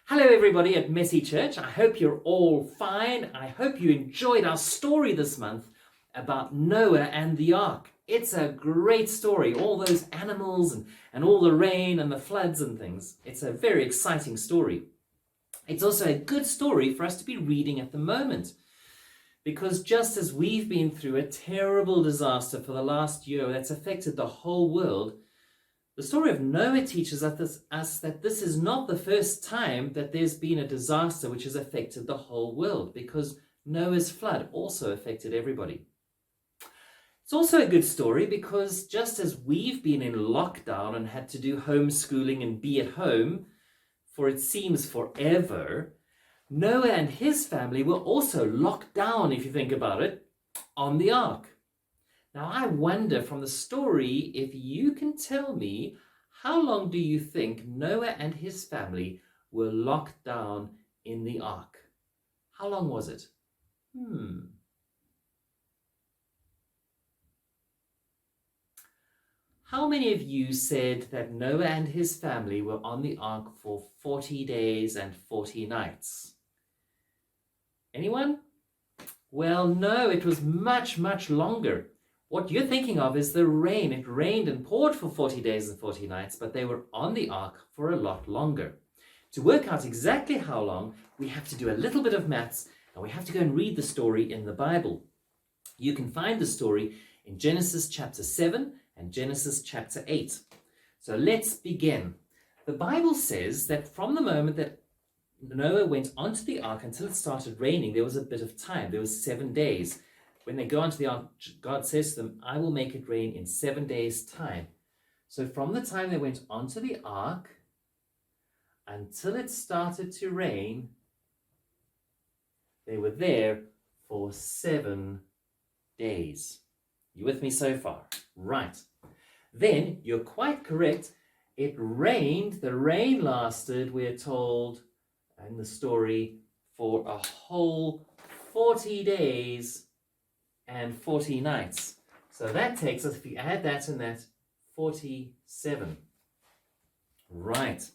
Hello everybody at Messy Church. I hope you're all fine. I hope you enjoyed our story this month about Noah and the ark. It's a great story, all those animals and all the rain and the floods and things. It's a very exciting story. It's also a good story for us to be reading at the moment, because just as we've been through a terrible disaster for the last year that's affected the whole world, the story of Noah teaches us that this is not the first time that there's been a disaster which has affected the whole world, because Noah's flood also affected everybody. It's also a good story because just as we've been in lockdown and had to do homeschooling and be at home for it seems forever, Noah and his family were also locked down, if you think about it, on the ark. Now, I wonder from the story if you can tell me, how long do you think Noah and his family were locked down in the ark? How long was it? How many of you said that Noah and his family were on the ark for 40 days and 40 nights? Anyone? Well, no, it was much, much longer. What you're thinking of is the rain. It rained and poured for 40 days and 40 nights, but they were on the ark for a lot longer. To work out exactly how long, we have to do a little bit of maths, and we have to go and read the story in the Bible. You can find the story in Genesis chapter 7 and Genesis chapter 8. So let's begin. The Bible says that from the moment that Noah went onto the ark until it started raining, there was a bit of time. There was 7 days. When they go onto the ark, God says to them, I will make it rain in 7 days' time. So from the time they went onto the ark until it started to rain, they were there for 7 days. You with me so far? Right. Then, you're quite correct, it rained. The rain lasted, we're told in the story, for a whole 40 days and 40 nights. So that takes us, if you add that and that, 47. Right.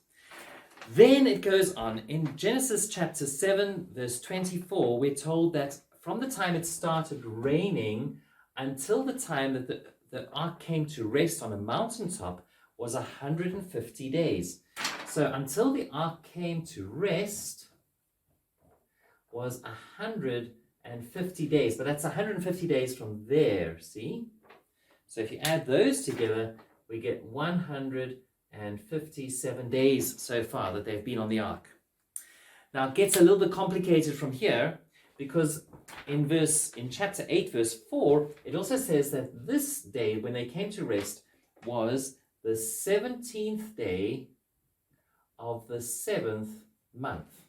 Then it goes on. In Genesis chapter 7, verse 24, we're told that from the time it started raining until the time that the ark came to rest on a mountaintop was 150 days. So until the ark came to rest was 150 days, but that's 150 days from there, see? So if you add those together, we get 157 days so far that they've been on the ark. Now it gets a little bit complicated from here, because in chapter 8, verse 4, it also says that this day when they came to rest was the 17th day of the 7th month.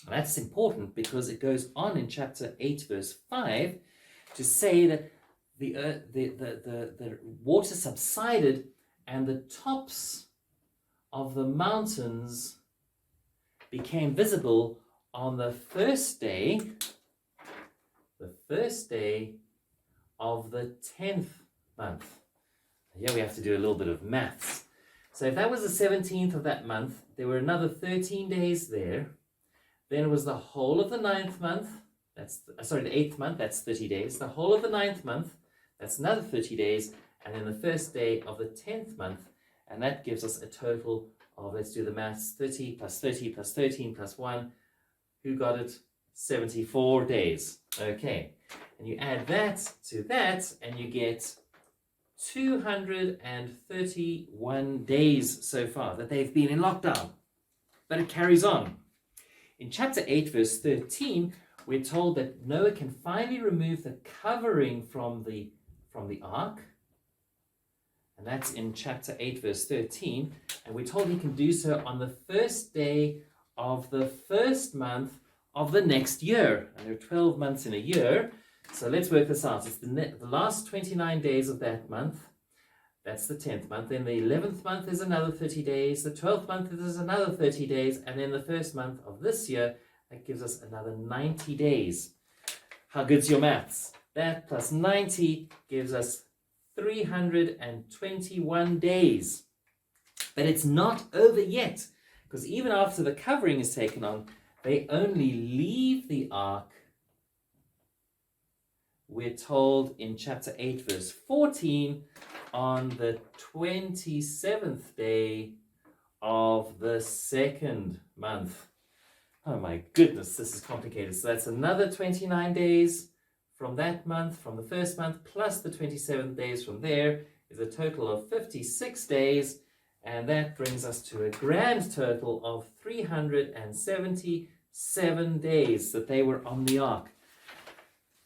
That's important because it goes on in chapter 8, verse 5, to say that the water subsided and the tops of the mountains became visible on the first day of the 10th month. Here we have to do a little bit of maths. So if that was the 17th of that month, there were another 13 days there. Then it was the whole of the 9th month, the 8th month, that's 30 days. The whole of the 9th month, that's another 30 days. And then the first day of the 10th month, and that gives us a total of, let's do the maths, 30 plus 30 plus 13 plus 1. Who got it? 74 days. Okay. And you add that to that, and you get 231 days so far that they've been in lockdown. But it carries on. In chapter 8, verse 13, we're told that Noah can finally remove the covering from the ark. And that's in chapter 8, verse 13. And we're told he can do so on the first day of the first month of the next year. And there are 12 months in a year. So let's work this out. It's the last 29 days of that month. That's the 10th month. Then the 11th month is another 30 days. The 12th month is another 30 days. And then the first month of this year, that gives us another 90 days. How good's your maths? That plus 90 gives us 321 days. But it's not over yet. Because even after the covering is taken on, they only leave the ark, we're told in chapter 8, verse 14, on the 27th day of the second month. Oh my goodness, this is complicated. So that's another 29 days from that month, from the first month, plus the 27 days from there is a total of 56 days. And that brings us to a grand total of 377 days that they were on the ark.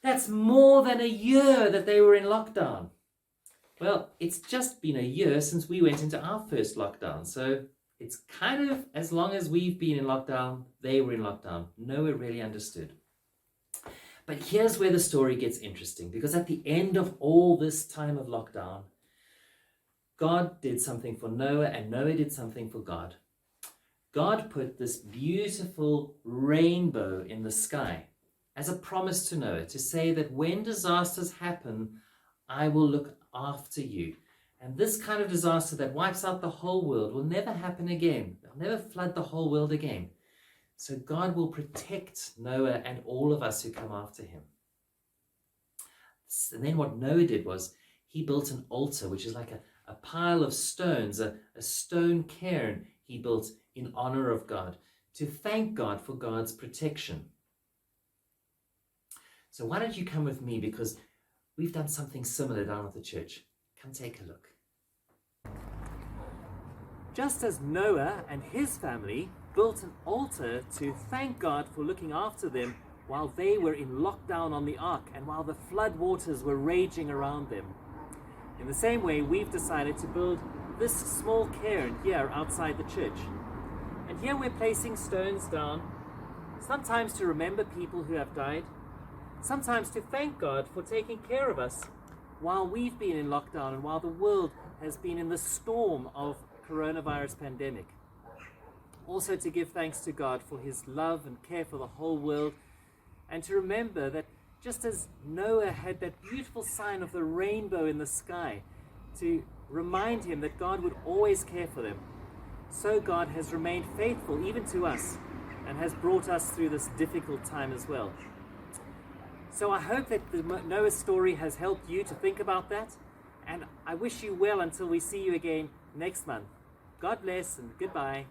That's more than a year that they were in lockdown. Well, it's just been a year since we went into our first lockdown. So it's kind of as long as we've been in lockdown, they were in lockdown. Noah really understood. But here's where the story gets interesting, because at the end of all this time of lockdown, God did something for Noah and Noah did something for God. God put this beautiful rainbow in the sky as a promise to Noah to say that when disasters happen, I will look after you. And this kind of disaster that wipes out the whole world will never happen again. They'll never flood the whole world again. So God will protect Noah and all of us who come after him. And then what Noah did was he built an altar, which is like a pile of stones, a stone cairn he built in honor of God, to thank God for God's protection. So why don't you come with me, because we've done something similar down at the church. Come take a look. Just as Noah and his family built an altar to thank God for looking after them while they were in lockdown on the ark and while the flood waters were raging around them, in the same way, we've decided to build this small cairn here outside the church. And here we're placing stones down, sometimes to remember people who have died, sometimes to thank God for taking care of us while we've been in lockdown and while the world has been in the storm of coronavirus pandemic. Also to give thanks to God for his love and care for the whole world, and to remember that just as Noah had that beautiful sign of the rainbow in the sky to remind him that God would always care for them, so God has remained faithful even to us and has brought us through this difficult time as well. So I hope that the Noah story has helped you to think about that, and I wish you well until we see you again next month. God bless and goodbye.